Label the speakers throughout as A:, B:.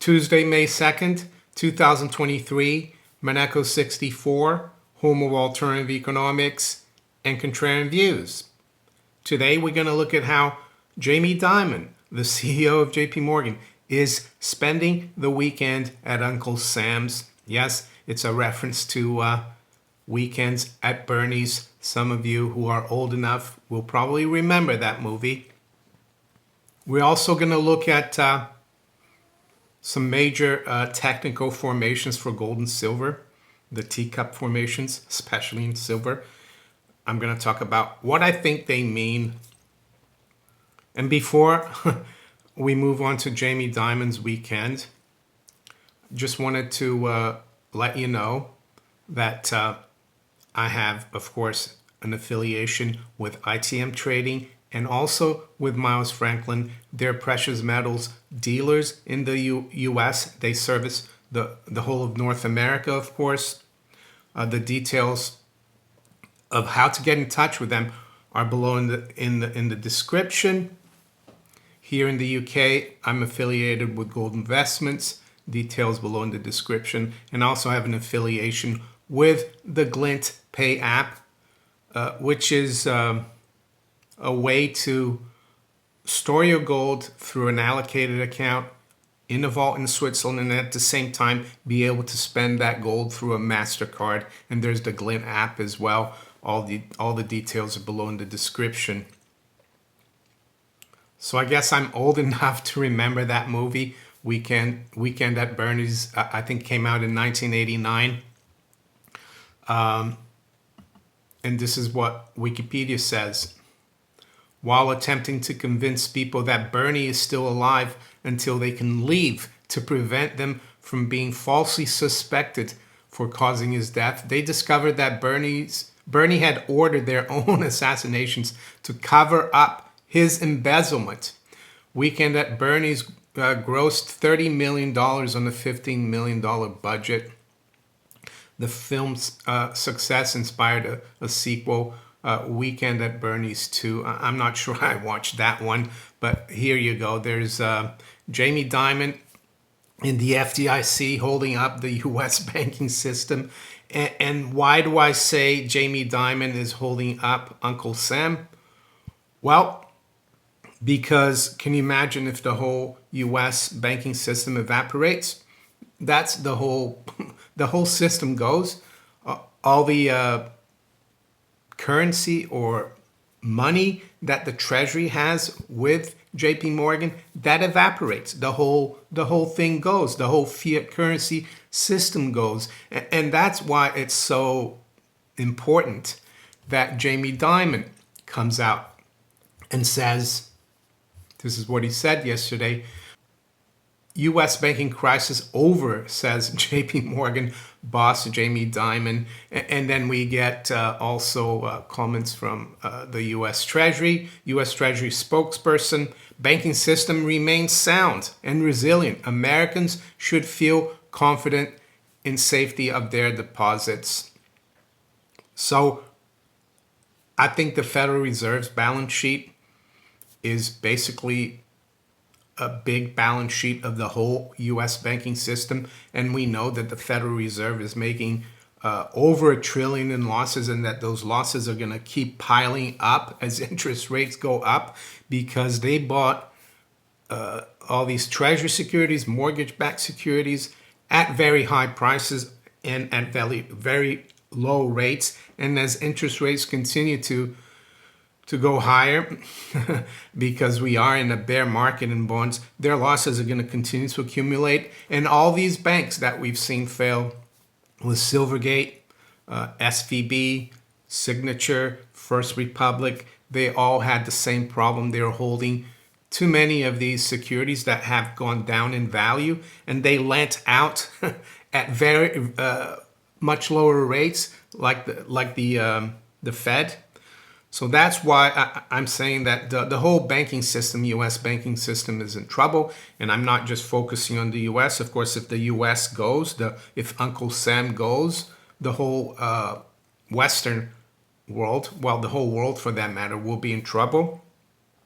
A: Tuesday, May 2nd, 2023, Monaco 64, home of alternative economics and contrarian views. Today, we're going to look at how Jamie Dimon, the CEO of JP Morgan, is spending the weekend at Uncle Sam's. Yes, it's a reference to Weekends at Bernie's. Some of you who are old enough will probably remember that movie. We're also going to look at some major technical formations for gold and silver, the Teacup formations, especially in silver. I'm going to talk about what I think they mean. And before we move on to Jamie Dimon's weekend, just wanted to let you know that I have, of course, an affiliation with ITM Trading and also with Miles Franklin. They're precious metals dealers in the U.S. They service the whole of North America, of course. The details of how to get in touch with them are below in the description. Here in the UK, I'm affiliated with Gold Investments. Details below in the description. And I also have an affiliation with the GlintPay App, which is a way to store your gold through an allocated account in a vault in Switzerland, and at the same time be able to spend that gold through a MasterCard. And there's the Glint app as well. All the details are below in the description. So I guess I'm old enough to remember that movie, Weekend at Bernie's. I think came out in 1989. And this is what Wikipedia says. While attempting to convince people that Bernie is still alive until they can leave to prevent them from being falsely suspected for causing his death, they discovered that Bernie had ordered their own assassinations to cover up his embezzlement. Weekend at Bernie's grossed $30 million on a $15 million budget. The film's success inspired a sequel, Weekend at Bernie's 2. I'm not sure I watched that one, but here you go. There's Jamie Dimon in the FDIC holding up the U.S. banking system. And why do I say Jamie Dimon is holding up Uncle Sam? Well, because can you imagine if the whole U.S. banking system evaporates? That's the whole system goes. All the currency or money that the Treasury has with JP Morgan, that evaporates. The whole thing goes. The whole fiat currency system goes. And that's why it's so important that Jamie Dimon comes out and says, this is what he said yesterday, U.S. banking crisis over, says JP Morgan boss Jamie Dimon. And then we get also comments from the U.S. Treasury spokesperson. Banking system remains sound and resilient. Americans should feel confident in safety of their deposits. So I think the Federal Reserve's balance sheet is basically a big balance sheet of the whole U.S. banking system. And we know that the Federal Reserve is making over $1 trillion in losses, and that those losses are going to keep piling up as interest rates go up, because they bought all these treasury securities, mortgage-backed securities at very high prices and at very, very low rates. And as interest rates continue to go higher, because we are in a bear market in bonds, their losses are going to continue to accumulate. And all these banks that we've seen fail, with Silvergate, SVB, Signature, First Republic, they all had the same problem. They were holding too many of these securities that have gone down in value, and they lent out at very much lower rates, like the Fed. So that's why I'm saying that the whole banking system, U.S. banking system, is in trouble. And I'm not just focusing on the U.S. Of course, if the U.S. goes, if Uncle Sam goes, the whole Western world, well, the whole world for that matter, will be in trouble.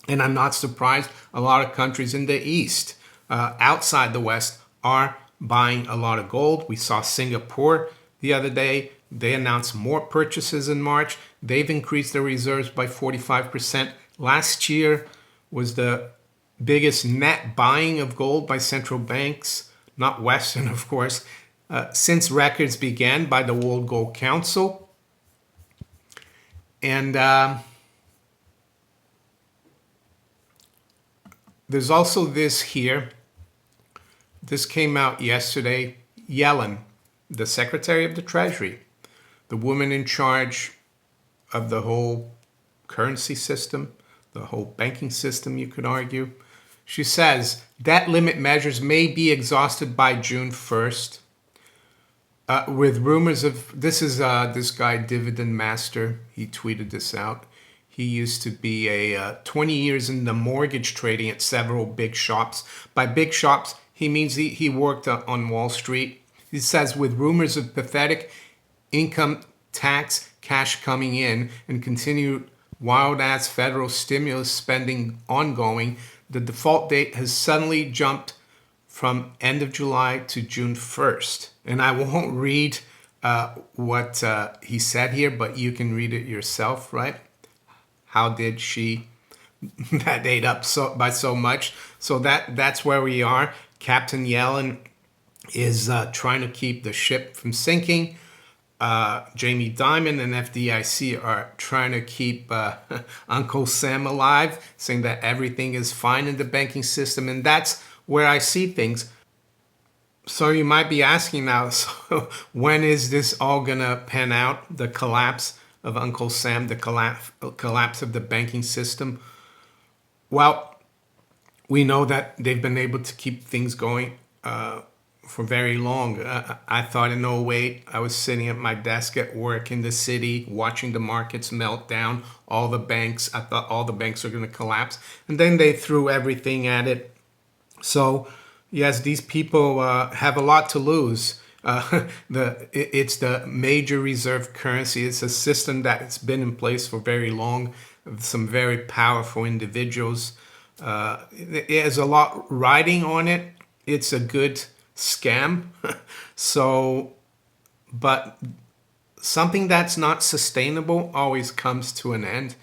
A: And I'm not surprised a lot of countries in the East, outside the West, are buying a lot of gold. We saw Singapore the other day. They announced more purchases in March. They've increased their reserves by 45%. Last year was the biggest net buying of gold by central banks, not Western, of course, since records began by the World Gold Council. And there's also this here. This came out yesterday. Yellen, the Secretary of the Treasury, the woman in charge of the whole currency system, the whole banking system, you could argue. She says debt limit measures may be exhausted by June 1st. With rumors of, this is this guy, Dividend Master. He tweeted this out. He used to be 20 years in the mortgage trading at several big shops. By big shops, he means he worked on Wall Street. He says, with rumors of pathetic income tax cash coming in and continued wild-ass federal stimulus spending ongoing, the default date has suddenly jumped from end of July to June 1st. And I won't read what he said here, but you can read it yourself, right? How did she that ate up by so much? So that's where we are. Captain Yellen is trying to keep the ship from sinking. Jamie Dimon and FDIC are trying to keep Uncle Sam alive, saying that everything is fine in the banking system. And that's where I see things. So you might be asking now, so when is this all going to pan out? The collapse of Uncle Sam, the collapse of the banking system? Well, we know that they've been able to keep things going for very long. I thought in '08, I was sitting at my desk at work in the city, watching the markets melt down, I thought all the banks are going to collapse. And then they threw everything at it. So, yes, these people have a lot to lose. It's the major reserve currency. It's a system that's been in place for very long. Some very powerful individuals. It has a lot riding on it. It's a good scam. So, but something that's not sustainable always comes to an end.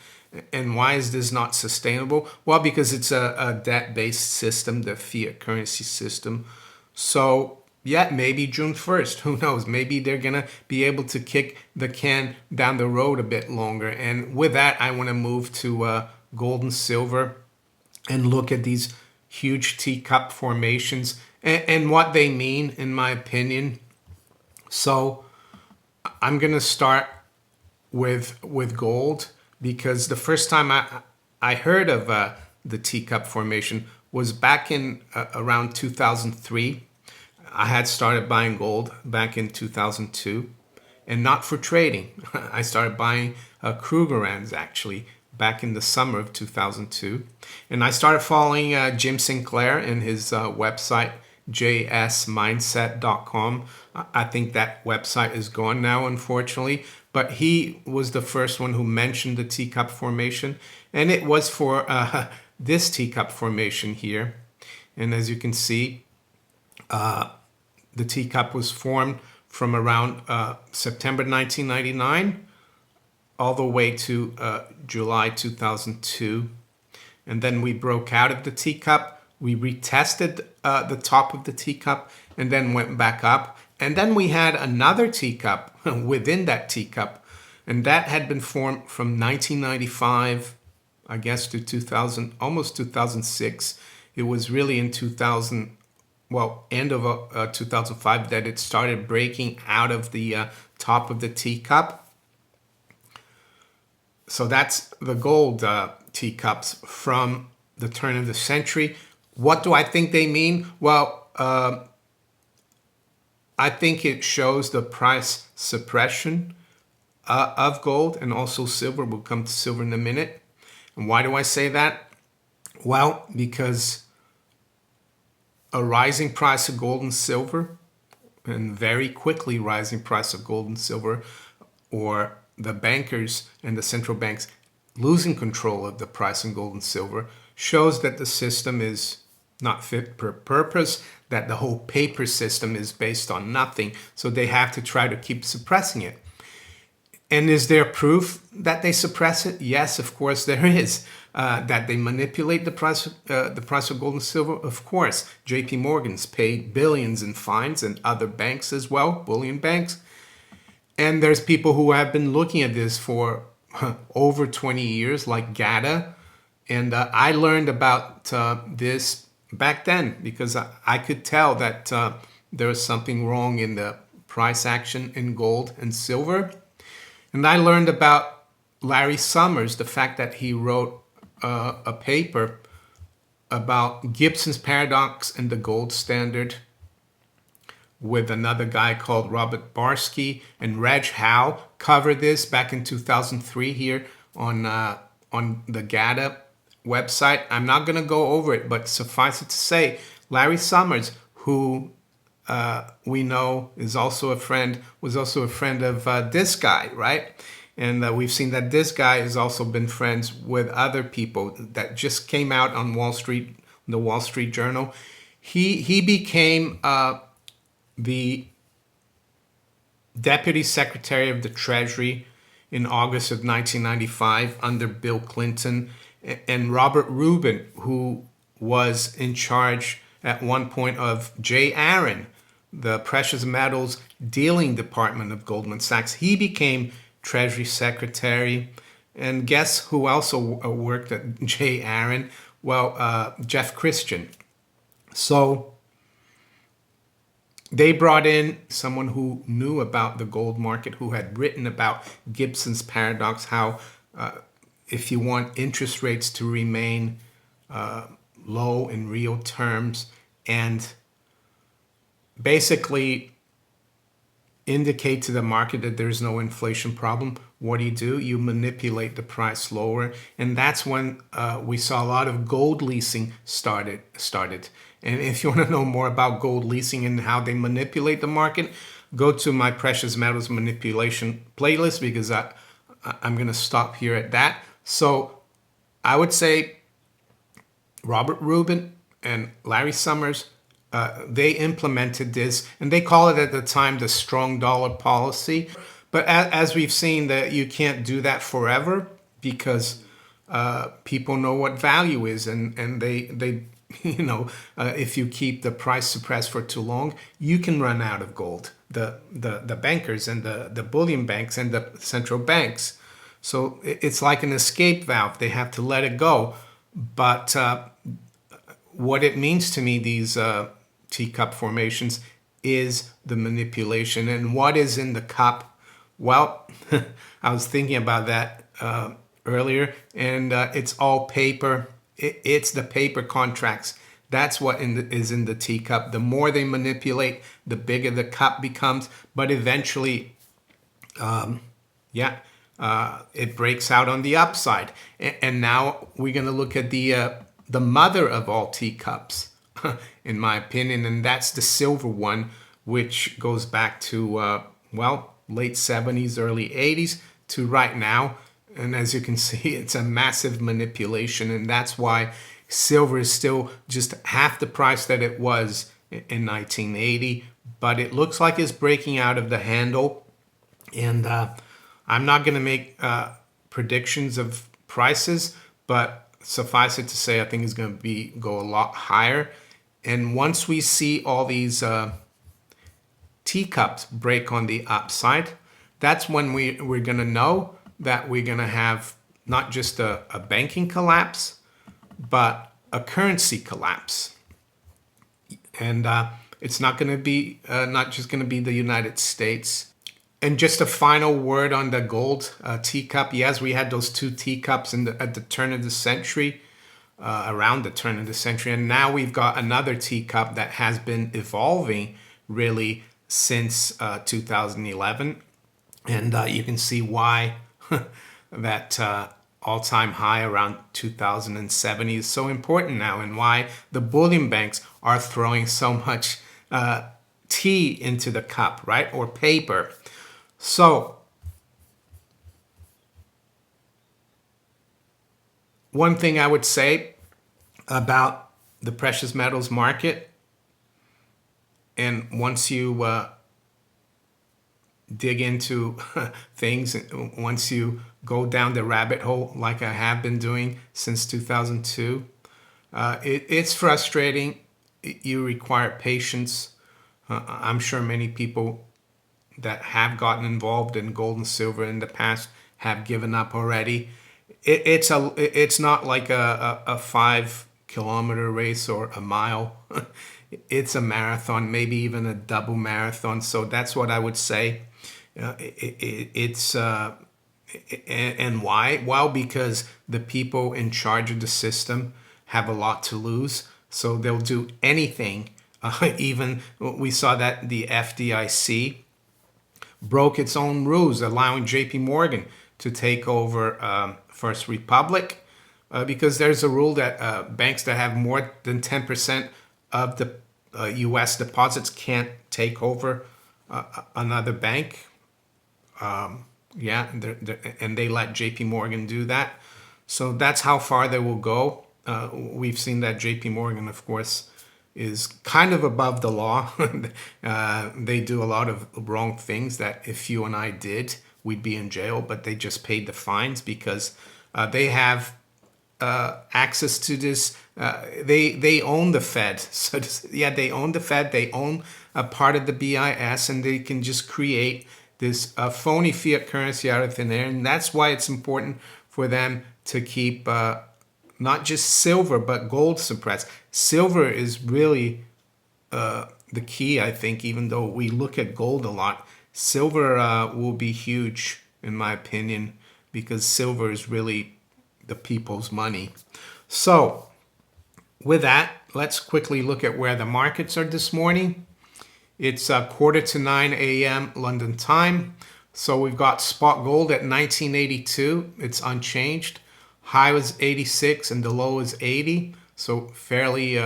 A: And why is this not sustainable? Well, because it's a debt-based system, the fiat currency system. So, yeah, maybe June 1st. Who knows? Maybe they're going to be able to kick the can down the road a bit longer. And with that, I want to move to gold and silver and look at these huge teacup formations and what they mean, in my opinion. So, I'm going to start with gold, because the first time I heard of the teacup formation was back in around 2003. I had started buying gold back in 2002, and not for trading. I started buying Krugerrands actually back in the summer of 2002. And I started following Jim Sinclair and his website, jsmindset.com. I think that website is gone now, unfortunately. But he was the first one who mentioned the teacup formation. And it was for this teacup formation here. And as you can see, the teacup was formed from around September 1999 all the way to July 2002. And then we broke out of the teacup. We retested the top of the teacup and then went back up. And then we had another teacup within that teacup. And that had been formed from 1995, I guess, to 2000, almost 2006. It was really in 2000, well, end of 2005 that it started breaking out of the top of the teacup. So that's the gold teacups from the turn of the century. What do I think they mean? Well, I think it shows the price suppression of gold and also silver. We'll come to silver in a minute. And why do I say that? Well, because a rising price of gold and silver, and very quickly rising price of gold and silver, or the bankers and the central banks losing control of the price of gold and silver, shows that the system is not fit for purpose, that the whole paper system is based on nothing. So they have to try to keep suppressing it. And is there proof that they suppress it? Yes, of course there is. That they manipulate the price of gold and silver? Of course. JP Morgan's paid billions in fines, and other banks as well, bullion banks. And there's people who have been looking at this for over 20 years, like GATA. And I learned about this back then because I could tell that there was something wrong in the price action in gold and silver. And I learned about Larry Summers, the fact that he wrote a paper about Gibson's paradox and the gold standard with another guy called Robert Barsky, and Reg Howe covered this back in 2003 here on the GATA website. I'm not going to go over it, but suffice it to say, Larry Summers, who we know is also a friend, was also a friend of this guy, right? And we've seen that this guy has also been friends with other people that just came out on Wall Street, the Wall Street Journal. He became the Deputy Secretary of the Treasury in August of 1995 under Bill Clinton, and Robert Rubin, who was in charge at one point of J. Aaron, the precious metals dealing department of Goldman Sachs. He became Treasury Secretary. And guess who also worked at J. Aaron? Well, Jeff Christian. So they brought in someone who knew about the gold market, who had written about Gibson's paradox, how if you want interest rates to remain low in real terms and basically indicate to the market that there's no inflation problem, what do? You manipulate the price lower. And that's when we saw a lot of gold leasing started. And if you want to know more about gold leasing and how they manipulate the market, go to my precious metals manipulation playlist, because I'm going to stop here at that. So I would say Robert Rubin and Larry Summers, they implemented this, and they call it at the time the strong dollar policy. But as we've seen, that you can't do that forever, because people know what value is, and they if you keep the price suppressed for too long, you can run out of gold. The bankers and the bullion banks and the central banks. So it's like an escape valve. They have to let it go. But what it means to me, these teacup formations, is the manipulation. And what is in the cup? Well, I was thinking about that earlier, and it's all paper. It's the paper contracts. That's what is in the teacup. The more they manipulate, the bigger the cup becomes. But eventually, it breaks out on the upside. And now we're going to look at the mother of all teacups, in my opinion, and that's the silver one, which goes back to, late 70s, early 80s to right now. And as you can see, it's a massive manipulation, and that's why silver is still just half the price that it was in 1980. But it looks like it's breaking out of the handle, and I'm not going to make predictions of prices, but suffice it to say, I think it's going to go a lot higher. And once we see all these teacups break on the upside, that's when we're going to know that we're going to have not just a banking collapse, but a currency collapse. And it's not going to be not just going to be the United States. And just a final word on the gold teacup. Yes, we had those two teacups at the turn of the century, around the turn of the century. And now we've got another teacup that has been evolving really since 2011. And you can see why that all-time high around 2070 is so important now, and why the bullion banks are throwing so much tea into the cup, right? Or paper. So one thing I would say about the precious metals market. And once you dig into things, once you go down the rabbit hole like I have been doing since 2002, it's frustrating. You require patience. I'm sure many people that have gotten involved in gold and silver in the past have given up already. It's not like a 5 kilometer race or a mile. It's a marathon, maybe even a double marathon. So that's what I would say. It's and why? Well, because the people in charge of the system have a lot to lose, so they'll do anything. Even we saw that the FDIC broke its own rules, allowing J.P. Morgan to take over First Republic, because there's a rule that banks that have more than 10% of the U.S. deposits can't take over another bank. Yeah, and they let J.P. Morgan do that. So that's how far they will go. We've seen that J.P. Morgan, of course, is kind of above the law. They do a lot of wrong things that if you and I did, we'd be in jail, but they just paid the fines because they have access to this. They own the Fed. So yeah, they own the Fed. They own a part of the BIS, and they can just create this phony fiat currency out of thin air. And that's why it's important for them to keep not just silver, but gold suppressed. Silver is really the key, I think, even though we look at gold a lot. Silver will be huge, in my opinion, because silver is really the people's money. So with that, let's quickly look at where the markets are this morning. It's 8:45 a.m. London time. So we've got spot gold at 1982. It's unchanged. High was 86 and the low is 80. So fairly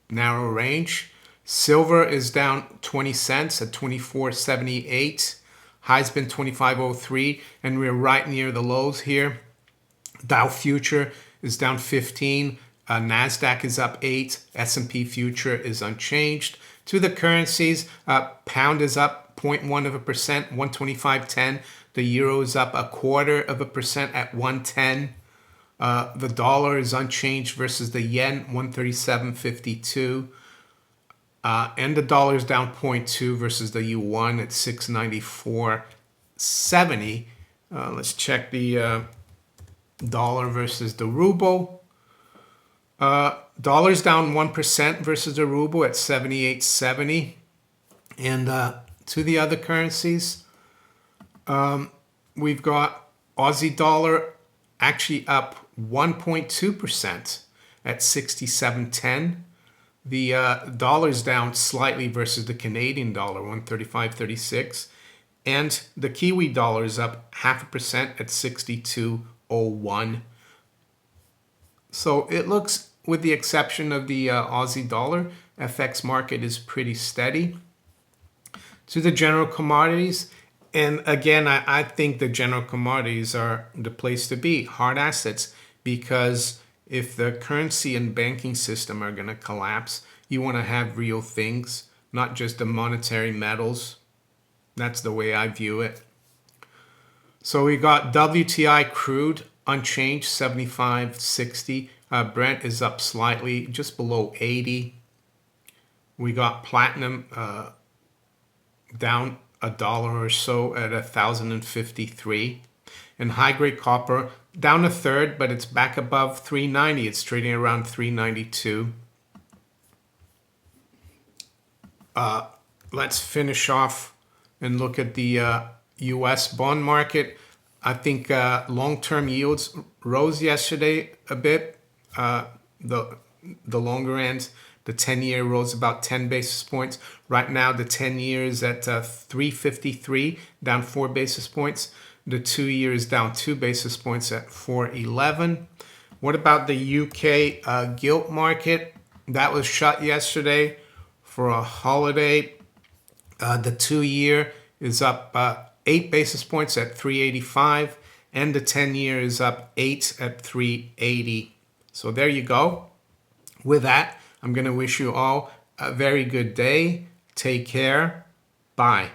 A: narrow range. Silver is down 20 cents at 24.78. High's been 25.03 and we're right near the lows here. Dow future is down 15. NASDAQ is up 8. S&P future is unchanged. To the currencies, pound is up 0.1%, 125.10. The euro is up 0.25% at 110. The dollar is unchanged versus the yen, 137.52. And the dollar is down 0.2 versus the yuan at 694.70. Let's check the dollar versus the ruble. Dollar's down 1% versus the ruble at 78.70. And to the other currencies, we've got Aussie dollar actually up 1.2% at 67.10. The dollar's down slightly versus the Canadian dollar, 135.36. And the Kiwi dollar is up 0.5% at 62.01. So it looks, with the exception of the Aussie dollar, FX market is pretty steady. To the general commodities, and again, I think the general commodities are the place to be, hard assets, because if the currency and banking system are going to collapse, you want to have real things, not just the monetary metals. That's the way I view it. So we got WTI crude unchanged, 75.60. Brent is up slightly, just below 80. We got platinum down $1 or so at 1,053. And high-grade copper down a third, but it's back above 390. It's trading around 392. Let's finish off and look at the U.S. bond market. I think long-term yields rose yesterday a bit. The longer end, the 10-year rose about 10 basis points. Right now, the 10-year is at 353, down 4 basis points. The 2-year is down 2 basis points at 411. What about the UK gilt market? That was shut yesterday for a holiday. The 2-year is up 8 basis points at 385, and the 10-year is up 8 at 380. So there you go. With that, I'm going to wish you all a very good day. Take care. Bye.